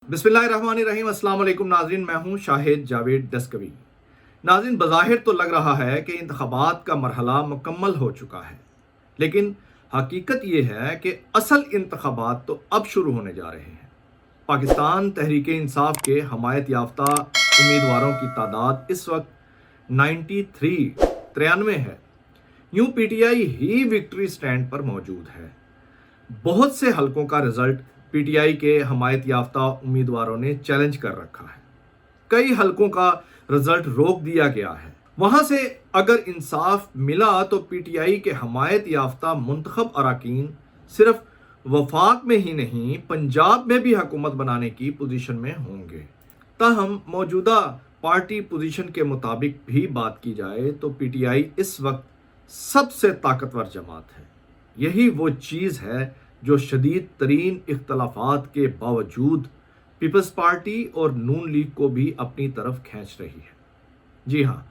बिस्मिल्लाहिर्रहमानिर्रहीम। अस्सलाम वालेकुम नाज़रीन, मैं हूं शाहिद जावेद दस्तगवी। नाज़रीन, बज़ाहिर तो लग रहा है कि इंतखाबात का मरहला मुकम्मल हो चुका है, लेकिन हकीकत ये है कि असल इंतखाबात तो अब शुरू होने जा रहे हैं। पाकिस्तान तहरीक इंसाफ के हमायत याफ्ता उम्मीदवारों की तादाद इस वक्त 93 है। यूं पीटीआई ही विक्ट्री स्टैंड पर मौजूद है। बहुत से हलकों का रिजल्ट पीटीआई के हमायत याफ्ता उम्मीदवारों ने चैलेंज कर रखा है। कई हलकों का रिजल्ट रोक दिया गया है। वहां से अगर इंसाफ मिला तो पीटीआई के हमायत याफ्ता मुंतखब अराकीन सिर्फ वफाक में ही नहीं, पंजाब में भी हुकूमत बनाने की पोजीशन में होंगे। ताहम मौजूदा पार्टी पोजीशन के मुताबिक भी बात की जाए तो पीटीआई इस वक्त सबसे ताकतवर जमात है। यही वो चीज़ है जो शदीद तरीन इख्तलाफात के बावजूद पीपल्स पार्टी और नून लीग को भी अपनी तरफ खींच रही है। जी हाँ,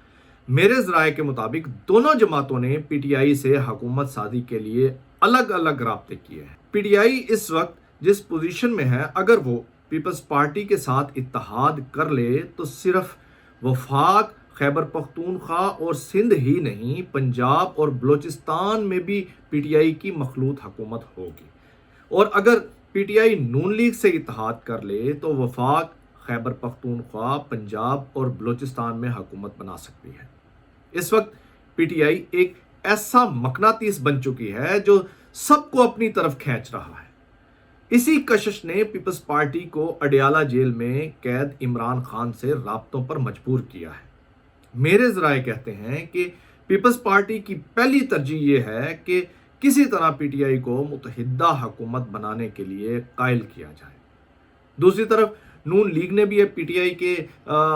मेरे ज़राए के मुताबिक दोनों जमातों ने पीटीआई से हुकूमत साजी के लिए अलग अलग राब्ते किए हैं। पीटीआई इस वक्त जिस पोजीशन में है, अगर वो पीपल्स पार्टी के साथ इत्तेहाद कर ले तो सिर्फ वफाक, खैबर पख्तूनख्वा और सिंध ही नहीं, पंजाब और बलोचिस्तान में भी पीटीआई की मखलूत हुकूमत होगी। और अगर पीटीआई नून लीग से इत्तेहाद कर ले तो वफाक, खैबर पख्तूनख्वा, पंजाब और बलोचिस्तान में हुकूमत बना सकती है। इस वक्त पीटीआई एक ऐसा मकनातीस बन चुकी है जो सबको अपनी तरफ खींच रहा है। इसी कशिश ने पीपल्स पार्टी को अडियाला जेल में कैद इमरान खान से राब्तों पर मजबूर किया है। मेरे ज़राए कहते हैं कि पीपल्स पार्टी की पहली तरजीह ये है कि किसी तरह पीटीआई को मुत्तहिदा हुकूमत बनाने के लिए कायल किया जाए। दूसरी तरफ नून लीग ने भी पीटीआई के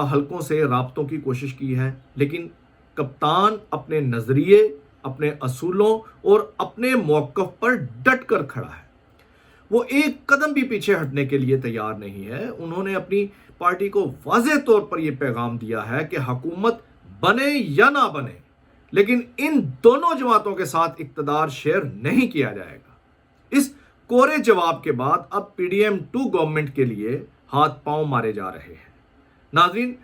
हलकों से राब्तों की कोशिश की है, लेकिन कप्तान अपने नज़रिए, अपने असूलों और अपने मौक़िफ़ पर डट कर खड़ा है। वो एक कदम भी पीछे हटने के लिए तैयार नहीं है। उन्होंने अपनी पार्टी को वाज़ेह तौर पर यह पैगाम दिया है कि हुकूमत बने या ना बने, लेकिन इन दोनों जमातों के साथ इक़्तिदार शेयर नहीं किया जाएगा। इस कोरे जवाब के बाद अब पीडीएम 2 गवर्नमेंट के लिए हाथ पांव मारे जा रहे हैं। नाज़रीन,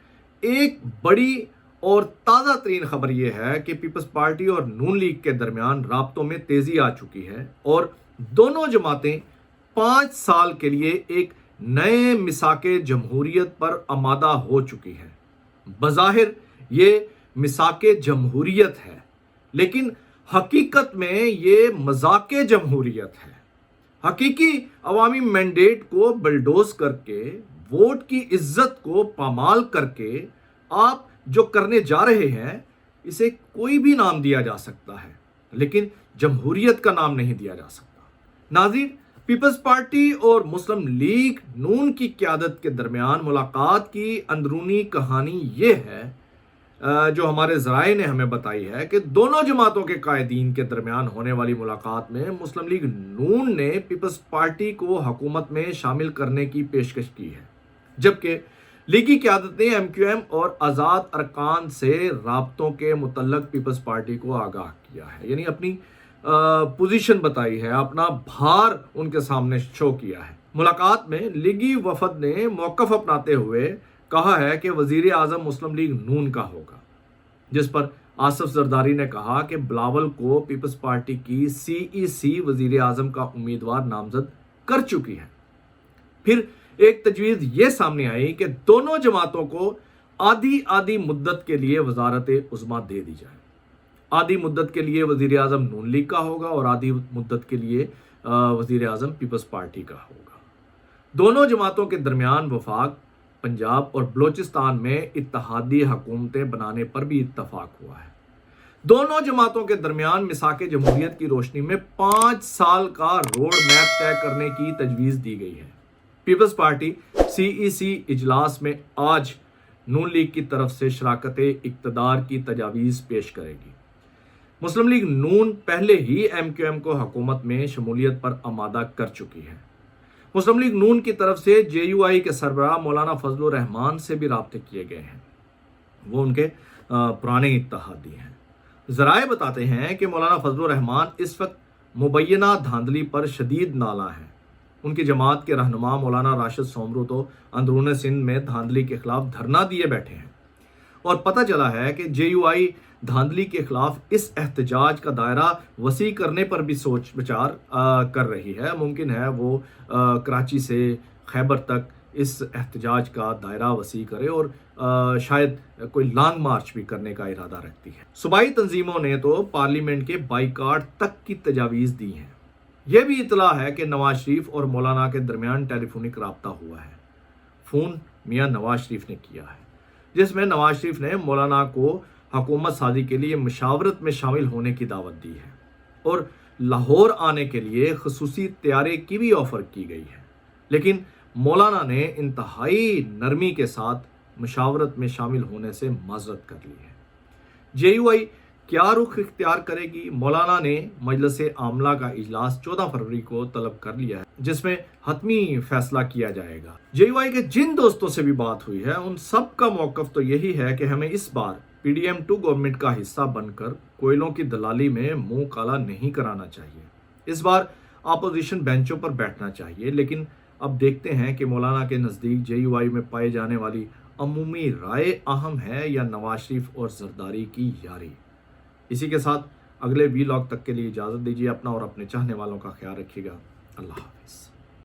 एक बड़ी और ताज़ा तरीन खबर यह है कि पीपल्स पार्टी और नून लीग के दरमियान राब्तों में तेज़ी आ चुकी है और दोनों जमातें 5 साल के लिए एक नए मिसाके जमहूरियत पर आमादा हो चुकी है। बज़ाहिर ये मिसाके जमहूरियत है, लेकिन हकीकत में ये मजाके जमहूरियत है। हकीकी अवामी मैंडेट को बलडोज करके, वोट की इज्जत को पामाल करके आप जो करने जा रहे हैं, इसे कोई भी नाम दिया जा सकता है, लेकिन जमहूरियत का नाम नहीं दिया जा सकता। नाज़रीन, पीपल्स पार्टी और मुस्लिम लीग नून की क़यादत के दरमियान मुलाकात की अंदरूनी कहानी ये है जो हमारे ज़राए ने हमें बताई है कि दोनों जमातों के कायदीन के दरमियान होने वाली मुलाकात में मुस्लिम लीग नून ने पीपल्स पार्टी को हुकूमत में शामिल करने की पेशकश की है, जबकि लीगी क़यादत ने एमक्यूएम और आज़ाद अरकान से राब्तों के मुतल्लक पीपल्स पार्टी को आगाह किया है, यानी अपनी पोजीशन बताई है, अपना भार उनके सामने शो किया है। मुलाकात में लीगी वफद ने मौक़िफ़ अपनाते हुए कहा है कि वज़ीर आज़म मुस्लिम लीग नून का होगा, जिस पर आसिफ ज़रदारी ने कहा कि बिलावल को पीपल्स पार्टी की सीईसी वज़ीर आज़म का उम्मीदवार नामजद कर चुकी है। फिर एक तजवीज़ ये सामने आई कि दोनों जमातों को आधी आधी मुद्दत के लिए वज़ारत उज़्मा दे दी जाए। आधी मुद्दत के लिए वज़ीर आज़म नून लीग का होगा और आधी मुद्दत के लिए वज़ीर आज़म पीपल्स पार्टी का होगा। दोनों जमातों के दरमियान वफाक, पंजाब और बलोचिस्तान में इत्तेहादी हुकूमतें बनाने पर भी इत्तफाक हुआ है। दोनों जमातों के दरमियान मिसाके जमहूरियत की रोशनी में 5 साल का रोड मैप तय करने की तजवीज़ दी गई है। पीपल्स पार्टी सीईसी इजलास में आज नून लीग की तरफ से शराकत इक़्तिदार की तजावीज़ पेश करेगी। मुस्लिम लीग नून पहले ही एमक्यूएम को हुकूमत में शमूलियत पर आमादा कर चुकी है। मुस्लिम लीग नून की तरफ से जेयूआई के सरबराह मौलाना फजलुर रहमान से भी राब्ते किए गए हैं। वो उनके पुराने इत्तेहादी हैं। ज़राए बताते हैं कि मौलाना फजलुर रहमान इस वक्त मुबैना धांधली पर शदीद नाला हैं। ان کی جماعت کے رہنما مولانا راشد سومرو تو اندرون سندھ میں دھاندلی کے خلاف دھرنا دیے بیٹھے ہیں، اور پتہ چلا ہے کہ جے یو آئی دھاندلی کے خلاف اس احتجاج کا دائرہ وسیع کرنے پر بھی سوچ بچار کر رہی ہے۔ ممکن ہے وہ کراچی سے خیبر تک اس احتجاج کا دائرہ وسیع کرے اور شاید کوئی لانگ مارچ بھی کرنے کا ارادہ رکھتی ہے۔ صوبائی تنظیموں نے تو پارلیمنٹ کے بائیکاٹ تک کی تجاویز دی ہیں۔ یہ بھی اطلاع ہے کہ نواز شریف اور مولانا کے درمیان ٹیلی فونک رابطہ ہوا ہے۔ فون میاں نواز شریف نے کیا ہے، جس میں نواز شریف نے مولانا کو حکومت سازی کے لیے مشاورت میں شامل ہونے کی دعوت دی ہے اور لاہور آنے کے لیے خصوصی طیارے کی بھی آفر کی گئی ہے، لیکن مولانا نے انتہائی نرمی کے ساتھ مشاورت میں شامل ہونے سے معذرت کر لی ہے۔ جے یو آئی کیا رخ اختیار کرے گی؟ مولانا نے مجلس عاملہ کا اجلاس 14 فروری کو طلب کر لیا ہے، جس میں حتمی فیصلہ کیا جائے گا۔ جے یو آئی کے جن دوستوں سے بھی بات ہوئی ہے، ان سب کا موقف تو یہی ہے کہ ہمیں اس بار پی ڈی ایم 2 گورنمنٹ کا حصہ بن کر کوئلوں کی دلالی میں منہ کالا نہیں کرانا چاہیے۔ اس بار اپوزیشن بینچوں پر بیٹھنا چاہیے، لیکن اب دیکھتے ہیں کہ مولانا کے نزدیک جے یو آئی میں پائے جانے والی عمومی رائے اہم ہے یا نواز شریف اور زرداری کی یاری۔ اسی کے ساتھ اگلے وی لاگ تک کے لیے اجازت دیجیے۔ اپنا اور اپنے چاہنے والوں کا خیال رکھیے گا۔ اللہ حافظ۔